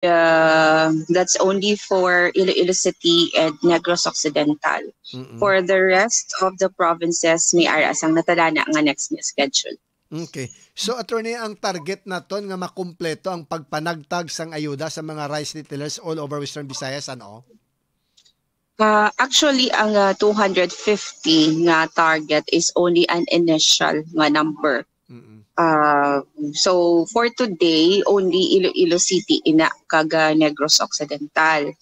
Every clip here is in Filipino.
that's only for Iloilo City and Negros Occidental. For the rest of the provinces, may aras ang natalana nga next new schedule. Okay. So, attorney, ang target naton nga makumpleto ang pagpanagtag sang ayuda sa mga rice retailers all over Western Visayas, ano? Actually, ang 250 nga target is only an initial nga number. So, for today, only Iloilo City ina kag Negros Occidental.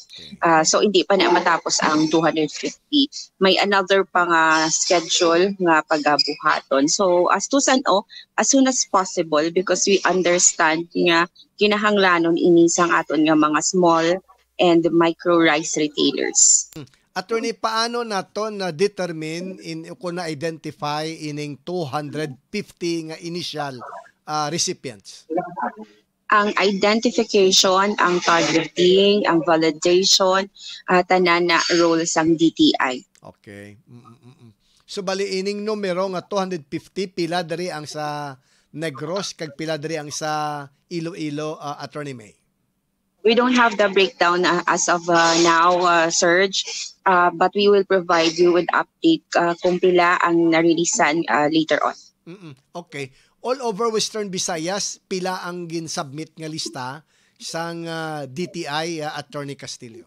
So, hindi pa na matapos ang 250. May another pa nga schedule nga pagabuhaton. So, as soon as possible, because we understand nga kinahanglanon ini sang aton nga mga small and micro rice retailers. Attorney, paano naton na determine kung na-identify ining 250 nga initial recipients? Ang identification, ang targeting, ang validation, tanan na role sang DTI. Okay. So bali ining numero nga 250 pila diri ang sa Negros kag pila diri ang sa Iloilo, Attorney May? We don't have the breakdown as of now, Serge, but we will provide you with update kung pila ang narilisan later on. Okay. All over Western Visayas, pila ang gin-submit nga lista sang DTI, Attorney Castillo?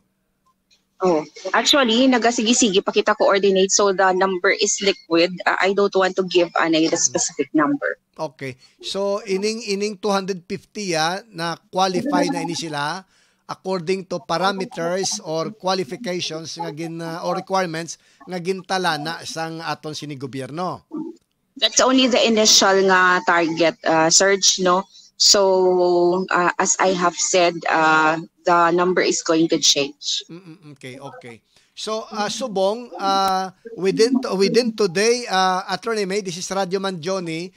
Oh, actually, nagasigi-sige pa kita coordinate, so the number is liquid. I don't want to give the specific number. Okay. So ining 250 na qualify na ini sila according to parameters or qualifications nga or requirements nga gintala na sang aton sini gobyerno. That's only the initial nga target, Serge, no? So as I have said, the number is going to change. Okay. So subong within today, Attorney May, this is Radio Man Johnny.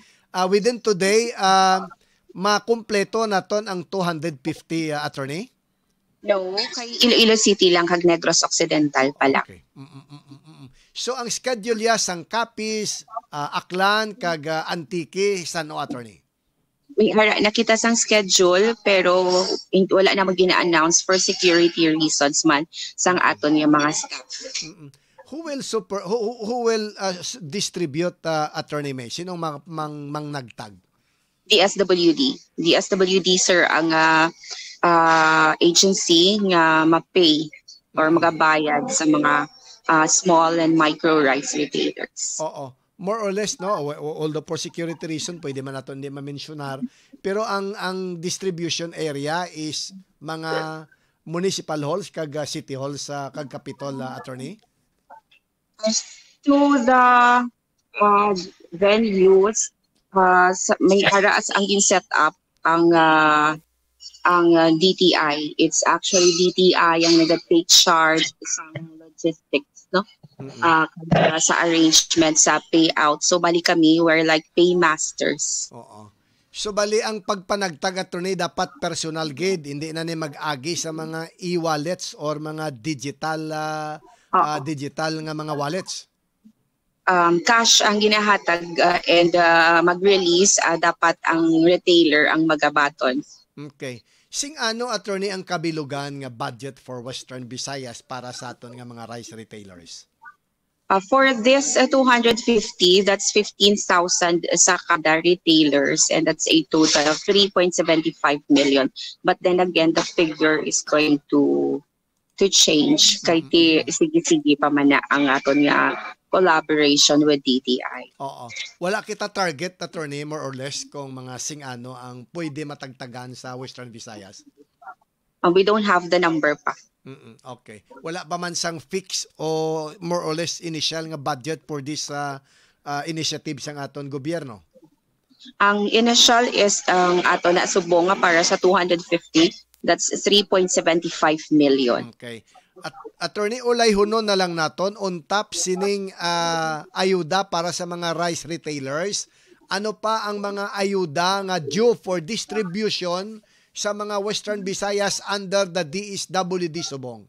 Within today, makumpleto naton ang 250, Attorney? No, kay Iloilo City lang kag Negros Occidental pala. Okay. So ang schedule ya sang Capiz, Aklan kag Antique, sano, Attorney? May nakita sang schedule pero wala na mag-ina-announce for security reasons man sang aton yung mga staff. Who will distribute, Attorney May? Sinong mang nagtag? DSWD, sir, ang agency nga ma-pay or magabayad sa mga small and micro rice retailers. Oo. More or less, no, although for security reason pwede man nato hindi ma-mentionar, pero ang distribution area is mga municipal halls kag city halls sa kag Capitol, Attorney? To the venues, may aras ang set up ang DTI. It's actually DTI ang nag-take charge sa logistics, no? Sa arrangement, sa payout. So bali kami, we're like paymasters. Oo. So bali ang pagpanagtag, Attorney, dapat personal gid, hindi na ni mag-agi sa mga e-wallets or mga digital nga mga wallets. Cash ang ginahatag and mag-release, dapat ang retailer ang magabaton. Okay. Sing ano, Attorney, ang kabilugan nga budget for Western Visayas para sa aton nga mga rice retailers? For this 250, that's 15,000 sa kada retailers, and that's a total of 3.75 million. But then again, the figure is going to change kay sige pa man na ang aton nga collaboration with DTI. Oo. Wala kita target, Attorney, more or less kung mga sing-ano ang pwede matagtagan sa Western Visayas? We don't have the number pa. Okay. Wala pa man sang fix o more or less initial nga budget for this initiative sang aton gobyerno? Ang initial is ang aton na subong nga para sa 250. That's 3.75 million. Okay. Attorney, ulay hunon na lang naton on top sining ayuda para sa mga rice retailers. Ano pa ang mga ayuda nga due for distribution sa mga Western Visayas under the DSWD subong?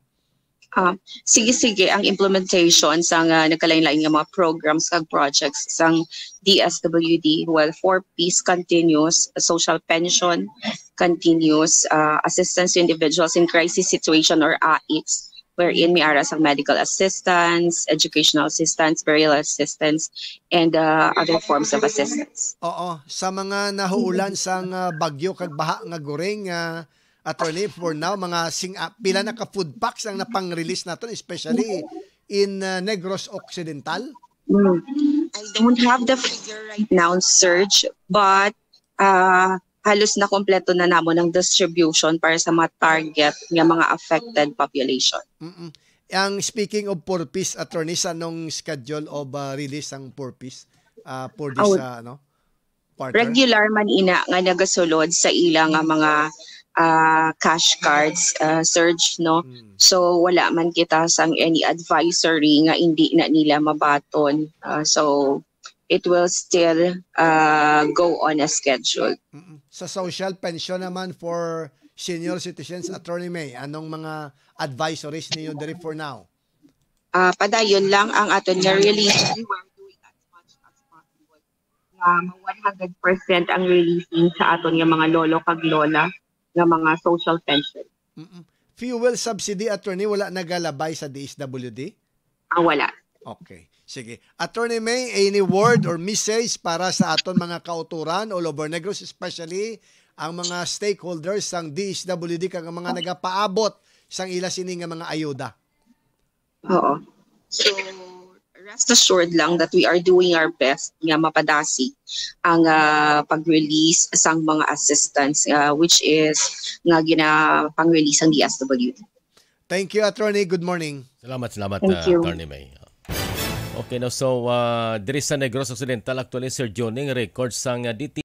Sige, ang implementation sa nagkalain-lain nga mga programs kag projects sang DSWD, well, 4 piece continuous social pension, continues assistance to individuals in crisis situation or AICS, wherein may aras ang medical assistance, educational assistance, burial assistance, and other forms of assistance. Oo, sa mga nahuulan sang bagyo kag baha nga goring, attorney, for now mga pila na ka food packs ang napang-release naton, especially in Negros Occidental. I don't have the figure right now, Serge, but halos na kompleto na namon ang distribution para sa mga target ng mga affected population. Ang speaking of purpose, attorney, sa nung schedule of release ang purpose for this quarter? Regular man ina nga nagasulod sa ilang nga mga cash cards, Surge, no? So wala man kita sang any advisory nga hindi na nila mabaton. So it will still go on a schedule. Sa social pension naman for senior citizens, Attorney May, anong mga advisories niyo diri for now? Padayon lang ang aton nga release. We were doing as much as possible. 100% ang releasing sa aton nga mga lolo kag lola nga mga social pension. Fuel subsidy, Attorney, wala nagalabay sa DSWD? Wala. Okay. Sige. Attorney May, any word or message para sa aton mga kauturan all over Negros, especially ang mga stakeholders sang DSWD kag mga nagapaabot sang ila sini nga mga ayuda? Oo. So, rest assured lang that we are doing our best nga mapadasi ang pag-release sang mga assistance which is nga ginapang-release ang DSWD. Thank you, Attorney. Good morning. Salamat, Thank you. Attorney May. Okay, now so diri sa Negros Occidental actually Sir Joning records sang DT